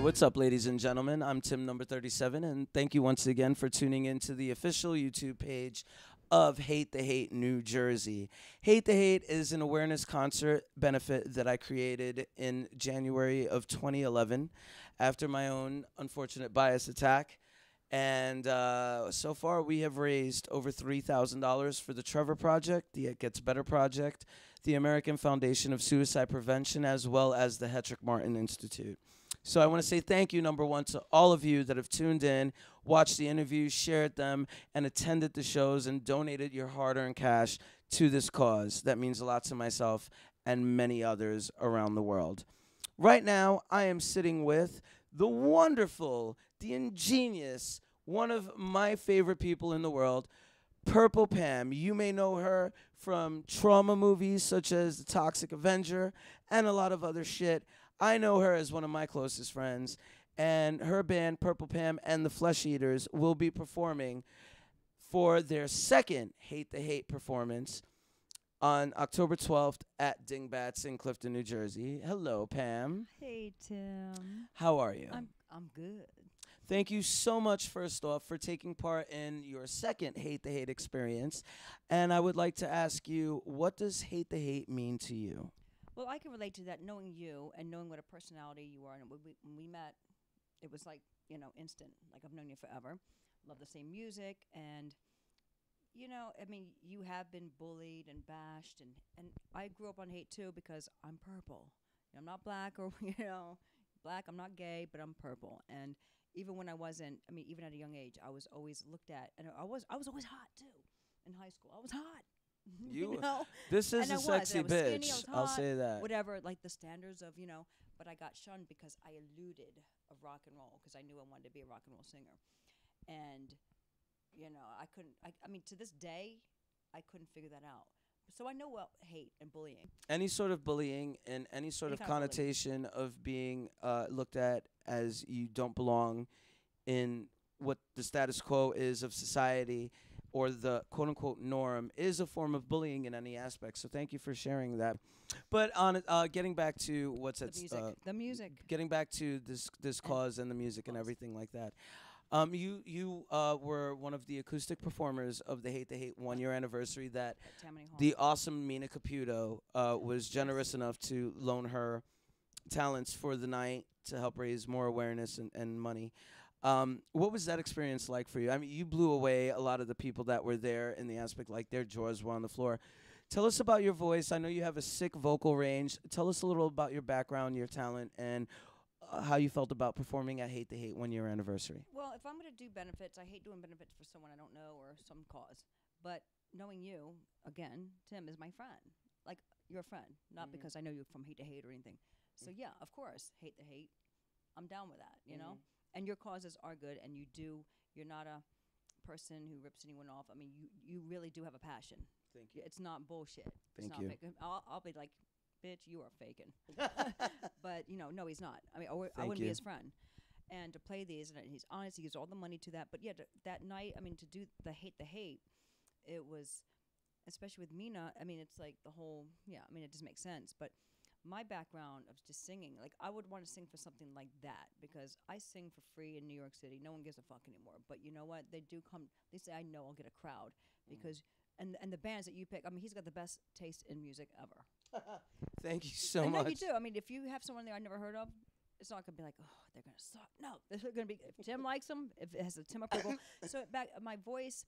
What's up, ladies and gentlemen? I'm Tim No37, and thank you once again for tuning into the official YouTube page of Hate the Hate New Jersey. Hate the Hate is an awareness concert benefit that I created in January of 2011 after my own unfortunate bias attack. And so far, we have raised over $3,000 for the Trevor Project, the It Gets Better Project, the American Foundation of Suicide Prevention, as well as the Hetrick Martin Institute. So I want to say thank you, number one, to all of you that have tuned in, watched the interviews, shared them, and attended the shows and donated your hard-earned cash to this cause. That means a lot to myself and many others around the world. Right now, I am sitting with the wonderful, the ingenious, one of my favorite people in the world, Purple Pam. You may know her from trauma movies such as The Toxic Avenger and a lot of other shit. I know her as one of my closest friends, and her band, Purple Pam and the Flesh Eaters, will be performing for their second Hate the Hate performance on October 12th at Dingbats in Clifton, New Jersey. Hello, Pam. Hey, Tim. How are you? I'm good. Thank you so much, first off, for taking part in your second Hate the Hate experience. And I would like to ask you, what does Hate the Hate mean to you? Well, I can relate to that, knowing you and knowing what a personality you are. And when we met, it was like, instant. Like, I've known you forever. Love the same music. And, you have been bullied and bashed. And I grew up on hate, too, because I'm purple. I'm not black or, black. I'm not gay, but I'm purple. And even when I wasn't, even at a young age, I was always looked at. And I was always hot, too, in high school. I was hot. This is a sexy bitch. Skinny, I'll say that. Whatever, like the standards of, but I got shunned because I eluded of rock and roll because I knew I wanted to be a rock and roll singer. And, I couldn't, to this day, I couldn't figure that out. So I know what hate and bullying. Any sort of bullying and any sort of connotation of being looked at as you don't belong in what the status quo is of society or the quote-unquote norm is a form of bullying in any aspect. So thank you for sharing that. But on getting back to what's at the music. Getting back to this cause and the music and everything like that. You were one of the acoustic performers of the Hate the Hate 1-year anniversary that the awesome Mina Caputo was generous enough to loan her talents for the night to help raise more awareness and money. What was that experience like for you? You blew away a lot of the people that were there in the aspect like their jaws were on the floor. Tell us about your voice. I know you have a sick vocal range. Tell us a little about your background, your talent, and how you felt about performing at Hate the Hate 1-year anniversary. Well, if I'm going to do benefits, I hate doing benefits for someone I don't know or some cause. But knowing you, again, Tim is my friend. Like, you're a friend, not because I know you from Hate to Hate or anything. So, yeah, of course, Hate the Hate. I'm down with that, you know? And your causes are good, and you're not a person who rips anyone off. You really do have a passion. Thank you. It's not bullshit. Thank it's not you. Fake. I'll be like, bitch, you are faking. But, no, he's not. I wouldn't be his friend. And to play these, and he's honest, he gives all the money to that. But, yeah, that night, to do the Hate, it was, especially with Mina, it's like the whole, it just makes sense. But my background of just singing, like I would want to sing for something like that because I sing for free in New York City. No one gives a fuck anymore. But you know what? They do come. They say I know I'll get a crowd because and the bands that you pick. He's got the best taste in music ever. Thank you so much. No, you do. If you have someone there I never heard of, it's not gonna be like, oh, they're gonna suck. No, they're gonna be. If Tim likes them, if it has a Tim approval. So my voice,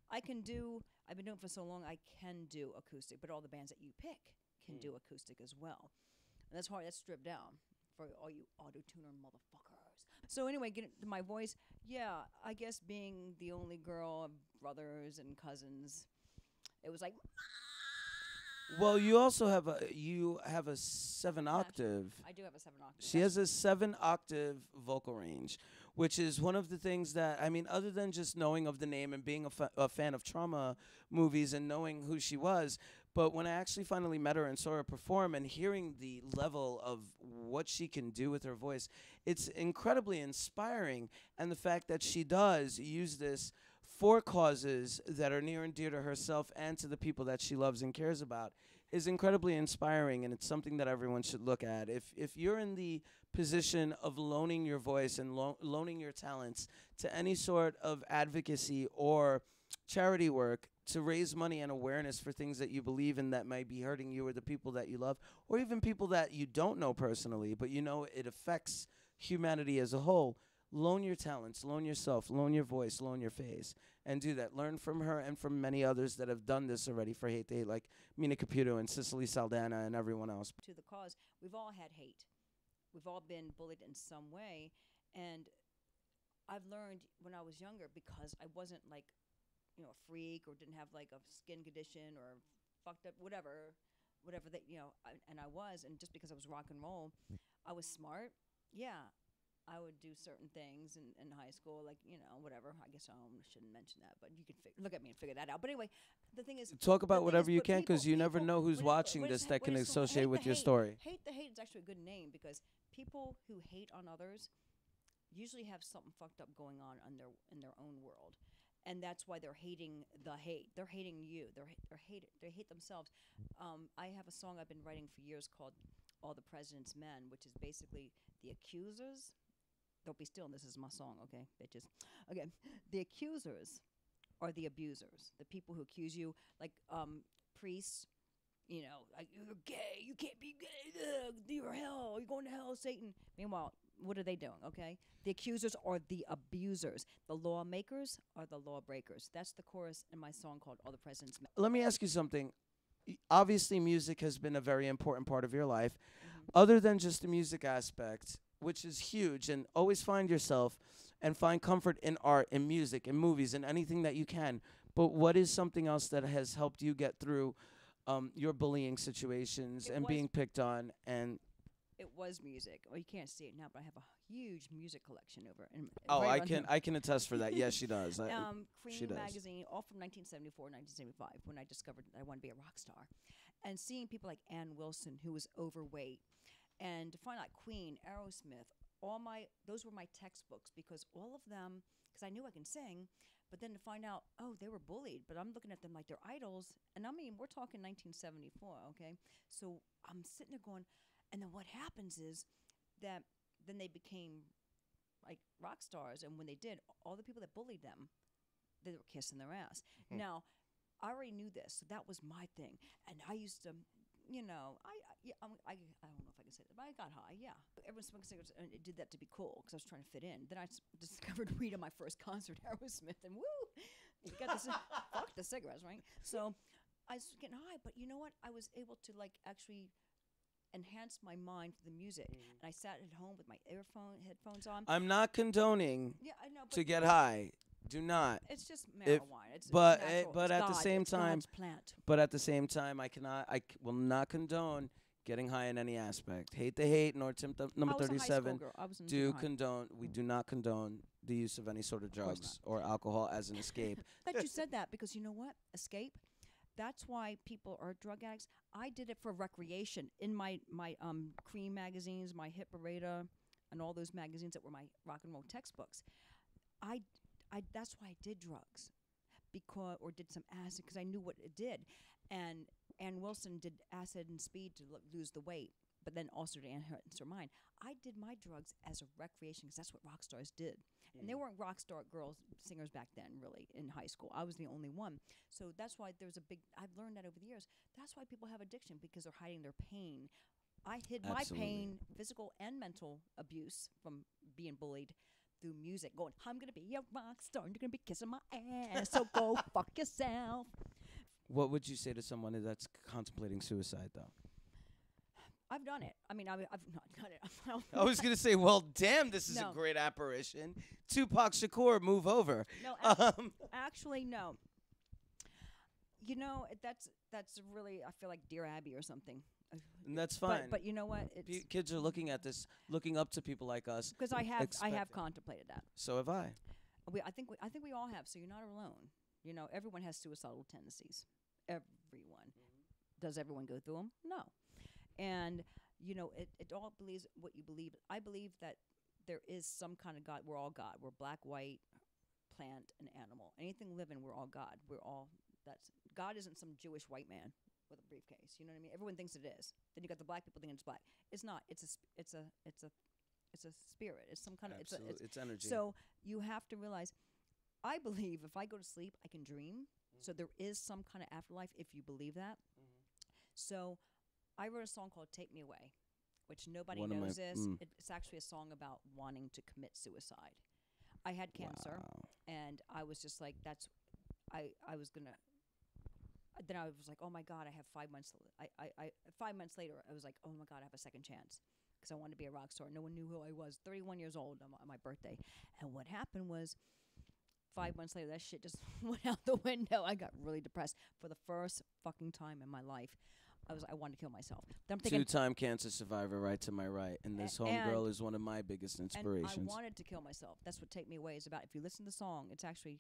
I can do. I've been doing it for so long. I can do acoustic, but all the bands that you pick can do acoustic as well. And that's hard. That's stripped down for all you auto-tuner motherfuckers. So anyway, getting to my voice, yeah, I guess being the only girl of brothers and cousins, it was like. Well, you also have a 7-octave. I do have a 7-octave. She has a 7-octave vocal range, which is one of the things that other than just knowing of the name and being a fan of trauma movies and knowing who she was. But when I actually finally met her and saw her perform and hearing the level of what she can do with her voice, it's incredibly inspiring. And the fact that she does use this for causes that are near and dear to herself and to the people that she loves and cares about is incredibly inspiring, and it's something that everyone should look at. If you're in the position of loaning your voice and loaning your talents to any sort of advocacy or charity work to raise money and awareness for things that you believe in that might be hurting you or the people that you love, or even people that you don't know personally, but you know it affects humanity as a whole, loan your talents, loan yourself, loan your voice, loan your face, and do that. Learn from her and from many others that have done this already for Hate to Hate, like Mina Caputo and Cicely Saldana and everyone else. To the cause, we've all had hate. We've all been bullied in some way. And I've learned when I was younger, because I wasn't like, you know, a freak or didn't have like a skin condition or fucked up, whatever that, you know, and I was, and just because I was rock and roll, I was smart. Yeah, I would do certain things in high school, like, you know, whatever. I guess I shouldn't mention that, but you can look at me and figure that out. But anyway, the thing is, talk about whatever you can, because you never know who's watching this that can associate with your story. Hate the Hate is actually a good name, because people who hate on others usually have something fucked up going on in their own world. And that's why they're hating the hate. They're hating you. They hate themselves. I have a song I've been writing for years called "All the President's Men," which is basically the accusers. Don't be still. This is my song, okay, bitches. Okay, the accusers are the abusers. The people who accuse you, like priests. You know, like, you're gay. You can't be gay. Ugh, you're hell. You're going to hell, Satan. Meanwhile, what are they doing, okay? The accusers are the abusers. The lawmakers are the lawbreakers. That's the chorus in my song called All the President's Men. Let me ask you something. Obviously, music has been a very important part of your life. Other than just the music aspect, which is huge, and always find yourself and find comfort in art, in music, in movies, in anything that you can. But what is something else that has helped you get through your bullying situations and being picked on? And it was music. Oh, you can't see it now, but I have a huge music collection over. I can attest for that. Yes, she does. Cream magazine, all from 1974, 1975, when I discovered that I wanted to be a rock star, and seeing people like Ann Wilson, who was overweight, and to find out Queen, Aerosmith, those were my textbooks, because all of them, because I knew I can sing. But then to find out, oh, they were bullied, but I'm looking at them like they're idols. And I mean, we're talking 1974, okay? So I'm sitting there going, and then what happens is that then they became like rock stars. And when they did, all the people that bullied them, they were kissing their ass. Now, I already knew this, so that was my thing. And I used to, you know, I don't know if I can say that, but I got high, yeah. Everyone smoked cigarettes, and it did that to be cool, because I was trying to fit in. Then I discovered weed at my first concert, Aerosmith, and woo! You got this, fuck the cigarettes, right? So I was getting high, but you know what? I was able to, like, actually enhance my mind for the music. And I sat at home with my headphones on. I'm not condoning to get high. Do not. It's just marijuana. But at the same time, but at the same time, I will not condone getting high in any aspect. Hate the Hate, nor Tim number 37 we do not condone the use of any sort of drugs or alcohol as an escape. But you said that because you know what? Escape. That's why people are drug addicts. I did it for recreation in my Cream magazines, my Hit Parade, and all those magazines that were my rock and roll textbooks. That's why I did drugs, or did some acid, because I knew what it did. And Ann Wilson did acid and speed to lose the weight, but then also to enhance her mind. I did my drugs as a recreation, because that's what rock stars did. And there weren't rock star girls singers back then, really, in high school. I was the only one. So that's why there's I've learned that over the years. That's why people have addiction, because they're hiding their pain. I hid my pain, physical and mental abuse from being bullied, through music, going, I'm going to be a rock star, and you're going to be kissing my ass, so go fuck yourself. What would you say to someone that's contemplating suicide, though? I've done it. I mean, I've not done it. I was going to say, well, damn, this is a great apparition. Tupac Shakur, move over. No, actually, no. You know, that's really, I feel like Dear Abby or something. And that's fine. But you know what? Kids are looking at this, looking up to people like us. Because I have contemplated that. So have I. I think we all have. So you're not alone. You know, everyone has suicidal tendencies. Everyone. Does everyone go through them? No. And you know, it all believes what you believe. I believe that there is some kind of God. We're all God. We're black, white, plant, and animal. Anything living, we're all God. God isn't some Jewish white man. with a briefcase. You know what I mean? Everyone thinks it is. Then you got the black people thinking it's black. It's not. It's a spirit. It's some kind of it's energy. So you have to realize, I believe if I go to sleep, I can dream. So there is some kind of afterlife if you believe that. So I wrote a song called "Take Me Away," which nobody knows this. It's actually a song about wanting to commit suicide. I had cancer, and I was just like, I was gonna. Then I was like, oh my God, I have 5 months. 5 months later, I was like, oh my God, I have a second chance, because I wanted to be a rock star. No one knew who I was. 31 years old on my birthday, and what happened was, 5 months later, that shit just went out the window. I got really depressed for the first fucking time in my life. I wanted to kill myself. Then I'm thinking, 2-time cancer survivor, right to my right, and this homegirl is one of my biggest inspirations. And I wanted to kill myself. That's what "Take Me Away" is about. If you listen to the song, it's actually,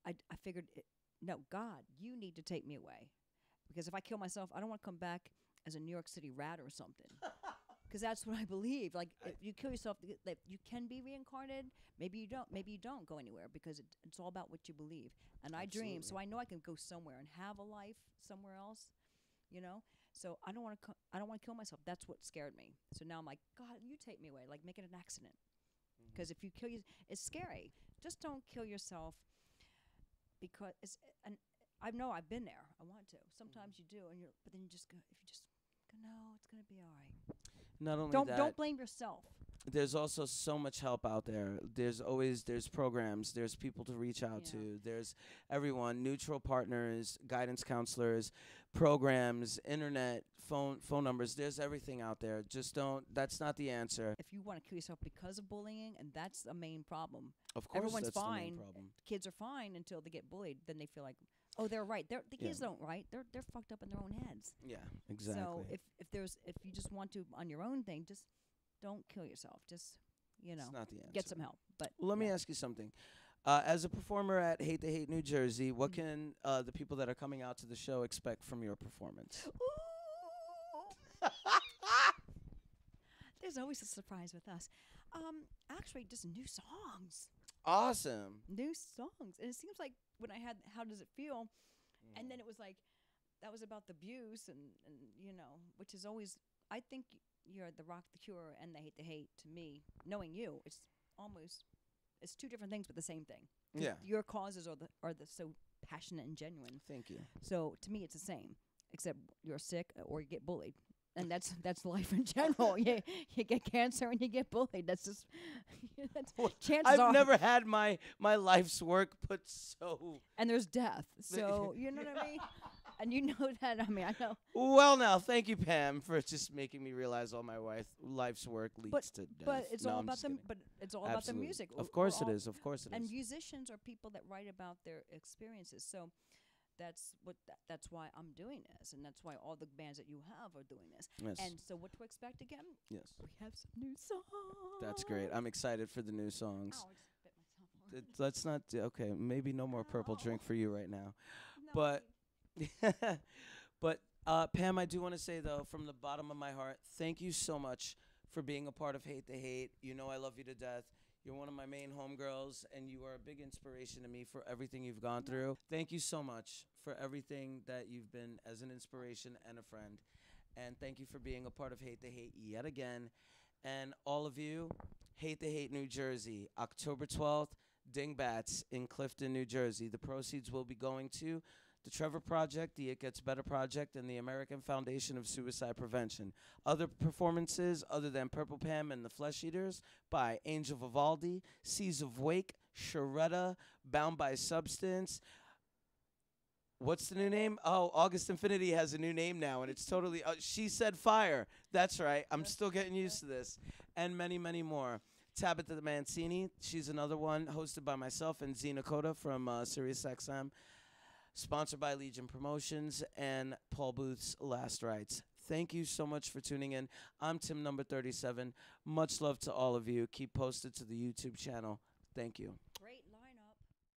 I figured, no, God, you need to take me away, because if I kill myself, I don't want to come back as a New York City rat or something. Because that's what I believe. Like, if you kill yourself, that you can be reincarnated. Maybe you don't. Maybe you don't go anywhere, because it's all about what you believe. And I dream, so I know I can go somewhere and have a life somewhere else. You know. So I don't want to kill myself. That's what scared me. So now I'm like, God, you take me away. Like, make it an accident. Because if you kill it's scary. Just don't kill yourself. Because I know I've been there. I want to. Sometimes you do, but then you just go. If you just go, no, it's gonna be all right. Not only don't blame yourself. There's also so much help out there. There's programs. There's people to reach out to. There's everyone, neutral partners, guidance counselors, programs, internet, phone numbers. There's everything out there. Just don't. That's not the answer. If you want to kill yourself because of bullying, and that's the main problem. Of course, everyone's that's fine. The main problem. Kids are fine until they get bullied. Then they feel like, oh, they're right. The kids don't right. They're fucked up in their own heads. Yeah, exactly. So if you just want to on your own thing, just don't kill yourself. Just it's not the answer. Get some help. But let me ask you something. As a performer at Hate the Hate New Jersey, what can the people that are coming out to the show expect from your performance? There's always a surprise with us. Actually, just new songs. Awesome. New songs. And it seems like when I had How Does It Feel? And then it was like, that was about the abuse and which is always, I think you're the Rock, the Cure, and the Hate the Hate to me. Knowing you, it's two different things, but the same thing. Yeah. Your causes are the so passionate and genuine. Thank you. So to me, it's the same, except you're sick or you get bullied. And that's life in general. You get cancer and you get bullied. That's just chances are. I've never had my life's work put so. And there's death. So you know what I mean. And you know that. I mean, I know. Well, now, thank you, Pam, for just making me realize all my life's work leads to death. But it's all about them. But it's all about the music. Of course it is. Of course it is. And musicians are people that write about their experiences. So. That's why I'm doing this, and that's why all the bands that you have are doing this. Yes. And so, what to expect again? Yes. We have some new songs. That's great. I'm excited for the new songs. Oh, I just bit myself. Let's not. Okay, maybe no more purple drink for you right now, No, but Pam, I do want to say though, from the bottom of my heart, thank you so much for being a part of Hate the Hate. You know I love you to death. You're one of my main homegirls, and you are a big inspiration to me for everything you've gone through. Thank you so much for everything that you've been as an inspiration and a friend. And thank you for being a part of Hate the Hate yet again. And all of you, Hate the Hate New Jersey, October 12th, Dingbats in Clifton, New Jersey. The proceeds will be going to the Trevor Project, the It Gets Better Project, and the American Foundation of Suicide Prevention. Other performances other than Purple Pam and the Flesh Eaters by Angel Vivaldi, Seas of Wake, CHARETTA, Bound by Substance. What's the new name? Oh, August Infinity has a new name now, and it's totally... She Said Fire. That's right. I'm still getting used to this. And many, many more. TABITHA MANCINI. She's another one, hosted by myself and Zeena Koda from SiriusXM. Sponsored by Legion Promotions and Paul Booth's Last Rites. Thank you so much for tuning in. I'm Tim No37. Much love to all of you. Keep posted to the YouTube channel. Thank you.